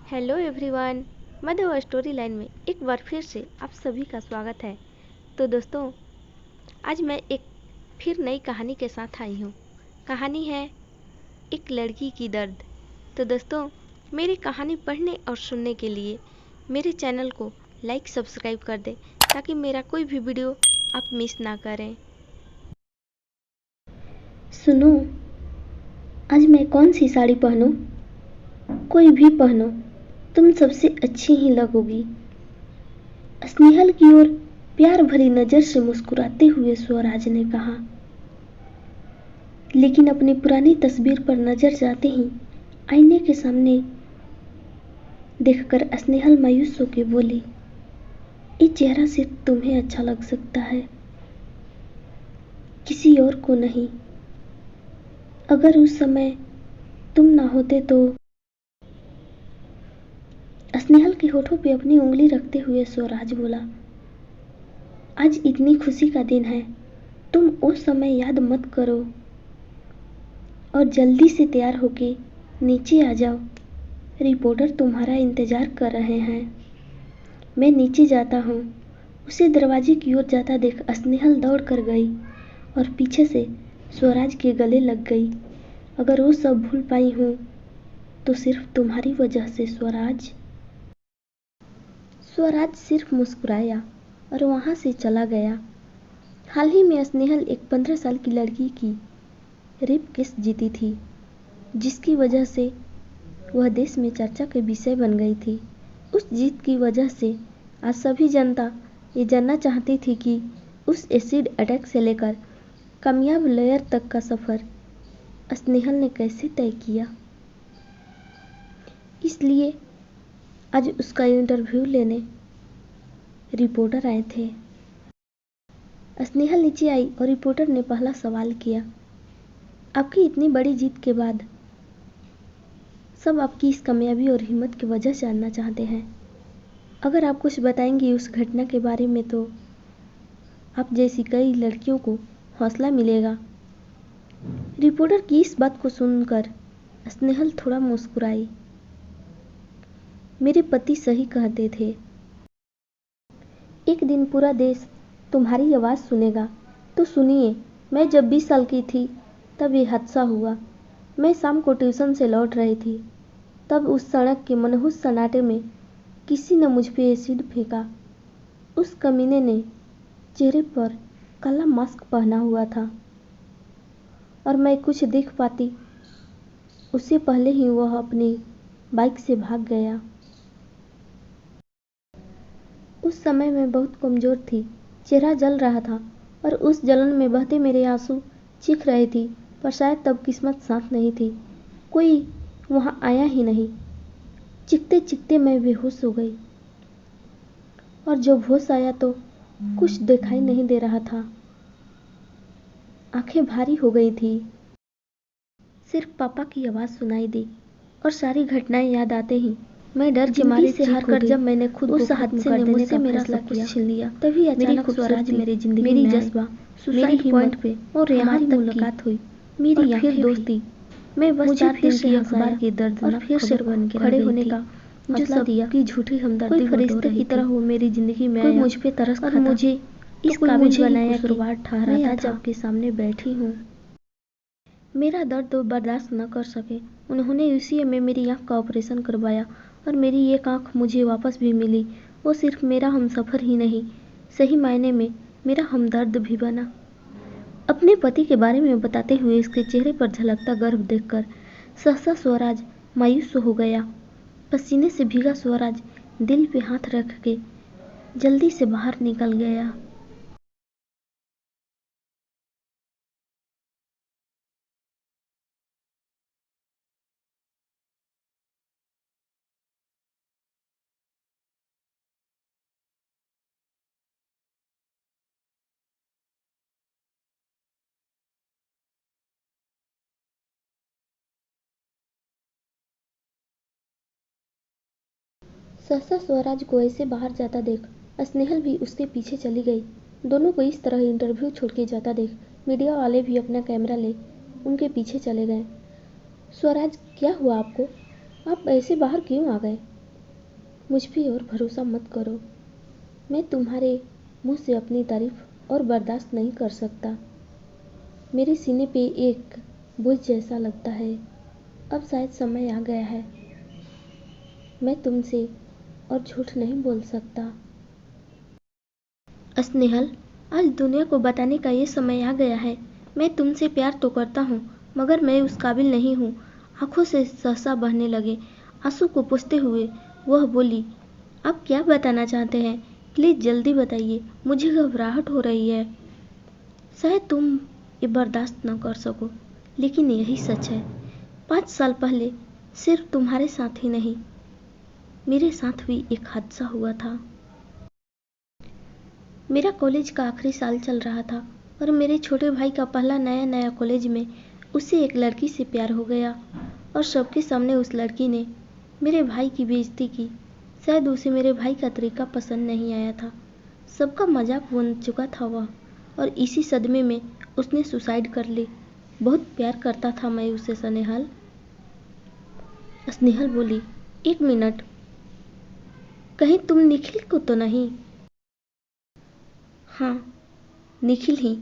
Hello everyone, मधु story line में एक बार फिर से आप सभी का स्वागत है। तो दोस्तों, आज मैं एक फिर नई कहानी के साथ आई हूँ। कहानी है एक लड़की की दर्द। तो दोस्तों, मेरी कहानी पढ़ने और सुनने के लिए मेरे चैनल को लाइक सब्सक्राइब कर दें ताकि मेरा कोई भी वीडियो आप मिस ना करें। सुनो, आज मैं कौन सी साड़ी पहनूं? कोई भी पहनो, तुम सबसे अच्छी ही लगोगी। स्नेहल की ओर प्यार भरी नजर से मुस्कुराते हुए स्वराज ने कहा। लेकिन अपनी पुरानी तस्वीर पर नजर जाते ही आईने के सामने देखकर स्नेहल मायूस होकर बोली, ये चेहरा सिर्फ तुम्हें अच्छा लग सकता है, किसी और को नहीं। अगर उस समय तुम ना होते तो। स्नेहल के होठों पे अपनी उंगली रखते हुए स्वराज बोला, आज इतनी खुशी का दिन है, तुम उस समय याद मत करो और जल्दी से तैयार होके नीचे आ जाओ। रिपोर्टर तुम्हारा इंतजार कर रहे हैं। मैं नीचे जाता हूँ। उसे दरवाजे की ओर जाता देख स्नेहल दौड़ कर गई और पीछे से स्वराज के गले लग गई। अगर वो सब भूल पाई हूँ तो सिर्फ तुम्हारी वजह से स्वराज। स्वराज सिर्फ मुस्कुराया और वहां से चला गया। हाल ही में स्नेहल एक 15 साल की लड़की की रेप केस जीती थी, जिसकी वजह से वह देश में चर्चा के विषय बन गई थी। उस जीत की वजह से आज सभी जनता ये जानना चाहती थी कि उस एसिड अटैक से लेकर कामयाब लॉयर तक का सफर स्नेहल ने कैसे तय किया। इसलिए आज उसका इंटरव्यू लेने रिपोर्टर आए थे। स्नेहल नीचे आई और रिपोर्टर ने पहला सवाल किया, आपकी इतनी बड़ी जीत के बाद सब आपकी इस कामयाबी और हिम्मत की वजह जानना चाहते हैं। अगर आप कुछ बताएंगी उस घटना के बारे में तो आप जैसी कई लड़कियों को हौसला मिलेगा। रिपोर्टर की इस बात को सुनकर स्नेहल थोड़ा मुस्कुराई। मेरे पति सही कहते थे, एक दिन पूरा देश तुम्हारी आवाज़ सुनेगा। तो सुनिए, मैं जब 20 साल की थी तब ये हादसा हुआ। मैं शाम को ट्यूशन से लौट रही थी, तब उस सड़क के मनहूस सन्नाटे में किसी ने मुझ पे एसिड फेंका। उस कमीने ने चेहरे पर काला मास्क पहना हुआ था और मैं कुछ देख पाती उससे पहले ही वह अपनी बाइक से भाग गया। उस समय मैं बहुत कमज़ोर थी, चेहरा जल रहा था और उस जलन में बहते मेरे आंसू चीख रहे थी, पर शायद तब किस्मत साथ नहीं थी। कोई वहाँ आया ही नहीं। चीखते चीखते मैं बेहोश हो गई और जब होश आया तो कुछ दिखाई नहीं दे रहा था। आंखें भारी हो गई थी। सिर्फ पापा की आवाज़ सुनाई दी और सारी घटनाएं याद आते ही मैं डर के मारे से हार कर जब मैंने खुद उस हादसे ने मुझसे मेरा सब कुछ छीन लिया। तभी अचानक स्वराज मेरी जिंदगी मेरी जज्बा सुसाइड पॉइंट पे और यहाँ तक मुलाकात हुई। मेरी फिर दोस्ती। मैं बस चाहती थी अखबार की दर्दनाक खबर बन के खड़े होने का जो सब की झूठी हमदर्दी कोई फरिश्ते की तरह वो मेरी जिंदगी में आया। मुझ पे तरस खाता, मुझे इस काबिल बनाया कि ठहराता था जब आपके सामने बैठी हूँ। मेरा दर्द वो बर्दाश्त न कर सके। उन्होंने उसी में मेरी आँख का ऑपरेशन करवाया और मेरी एक आँख मुझे वापस भी मिली। वो सिर्फ मेरा हमसफ़र ही नहीं, सही मायने में मेरा हमदर्द भी बना। अपने पति के बारे में बताते हुए इसके चेहरे पर झलकता गर्व देखकर सहसा स्वराज मायूस हो गया। पसीने से भीगा स्वराज दिल पे हाथ रख के जल्दी से बाहर निकल गया। सहसा स्वराज को ऐसे बाहर जाता देख स्नेहल भी उसके पीछे चली गई। दोनों को इस तरह इंटरव्यू छोड़ के जाता देख मीडिया वाले भी अपना कैमरा ले उनके पीछे चले गए। स्वराज, क्या हुआ आपको? आप ऐसे बाहर क्यों आ गए? मुझ पे और भरोसा मत करो। मैं तुम्हारे मुंह से अपनी तारीफ और बर्दाश्त नहीं कर सकता। मेरे सीने पे एक बोझ जैसा लगता है। अब शायद समय आ गया है। मैं तुमसे और झूठ नहीं बोल सकता। स्नेहल, आज दुनिया को बताने का ये समय आ गया है। मैं तुमसे प्यार तो करता हूँ, मगर मैं उस काबिल नहीं हूँ। आंखों से सहसा बहने लगे आंसू को पोंछते हुए वह बोली, आप क्या बताना चाहते हैं? प्लीज जल्दी बताइए, मुझे घबराहट हो रही है। शायद तुम ये बर्दाश्त न कर सको, लेकिन यही सच है। 5 साल पहले सिर्फ तुम्हारे साथ ही नहीं, मेरे साथ भी एक हादसा हुआ था। मेरा कॉलेज का आखिरी साल चल रहा था और मेरे छोटे भाई का पहला नया नया कॉलेज में उससे एक लड़की से प्यार हो गया और सबके सामने उस लड़की ने मेरे भाई की बेइज्जती की। शायद उसे मेरे भाई का तरीका पसंद नहीं आया था। सबका मजाक बन चुका था वह, और इसी सदमे में उसने सुसाइड कर ली। बहुत प्यार करता था मैं उसे। स्नेहल स्नेहल बोली, एक मिनट, कहीं तुम निखिल को तो नहीं? हाँ, निखिल ही।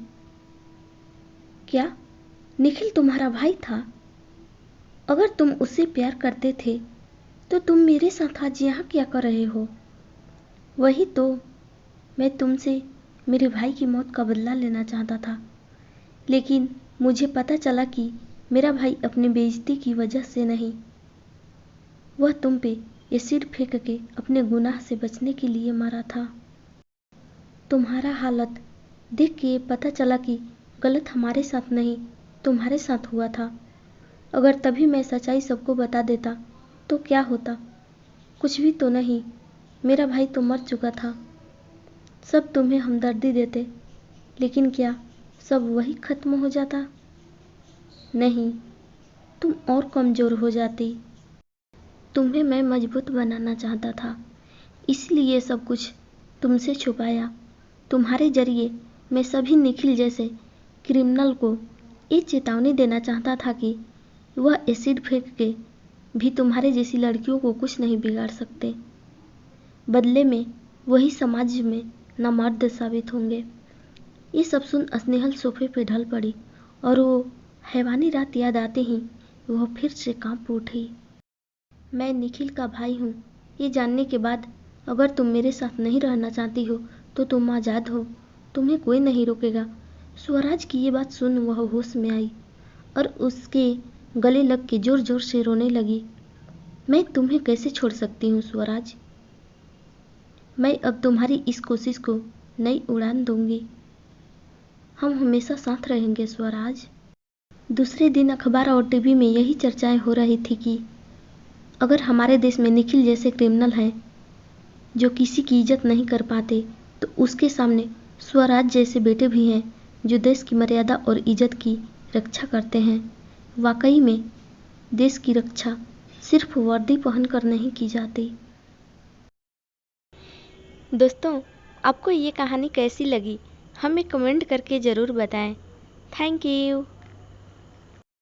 क्या निखिल तुम्हारा भाई था? अगर तुम उससे प्यार करते थे तो तुम मेरे साथ आज यहाँ क्या कर रहे हो? वही तो, मैं तुमसे मेरे भाई की मौत का बदला लेना चाहता था, लेकिन मुझे पता चला कि मेरा भाई अपनी बेइज्जती की वजह से नहीं, वह तुम पे एसिड फेंक के अपने गुनाह से बचने के लिए मरा था। तुम्हारा हालत देख के पता चला कि गलत हमारे साथ नहीं, तुम्हारे साथ हुआ था। अगर तभी मैं सच्चाई सबको बता देता तो क्या होता? कुछ भी तो नहीं। मेरा भाई तो मर चुका था। सब तुम्हें हमदर्दी देते, लेकिन क्या सब वही खत्म हो जाता? नहीं, तुम और कमजोर हो जाती। तुम्हें मैं मजबूत बनाना चाहता था, इसलिए सब कुछ तुमसे छुपाया। तुम्हारे जरिए मैं सभी निखिल जैसे क्रिमिनल को ये चेतावनी देना चाहता था कि वह एसिड फेंक के भी तुम्हारे जैसी लड़कियों को कुछ नहीं बिगाड़ सकते। बदले में वही समाज में नामर्द साबित होंगे। ये सब सुन स्नेहल सोफे पे ढल पड़ी और वो हैवानी रात याद आते ही वह फिर से कांप उठी। मैं निखिल का भाई हूँ, ये जानने के बाद अगर तुम मेरे साथ नहीं रहना चाहती हो तो तुम आज़ाद हो, तुम्हें कोई नहीं रोकेगा। स्वराज की ये बात सुन वह होश में आई और उसके गले लग के जोर जोर से रोने लगी। मैं तुम्हें कैसे छोड़ सकती हूँ स्वराज? मैं अब तुम्हारी इस कोशिश को नई उड़ान दूंगी। हम हमेशा साथ रहेंगे स्वराज। दूसरे दिन अखबार और टीवी में यही चर्चाएं हो रही थी कि अगर हमारे देश में निखिल जैसे क्रिमिनल हैं जो किसी की इज्जत नहीं कर पाते, तो उसके सामने स्वराज जैसे बेटे भी हैं जो देश की मर्यादा और इज्जत की रक्षा करते हैं। वाकई में देश की रक्षा सिर्फ वर्दी पहनकर नहीं की जाती। दोस्तों, आपको ये कहानी कैसी लगी हमें कमेंट करके ज़रूर बताएं। Thank you.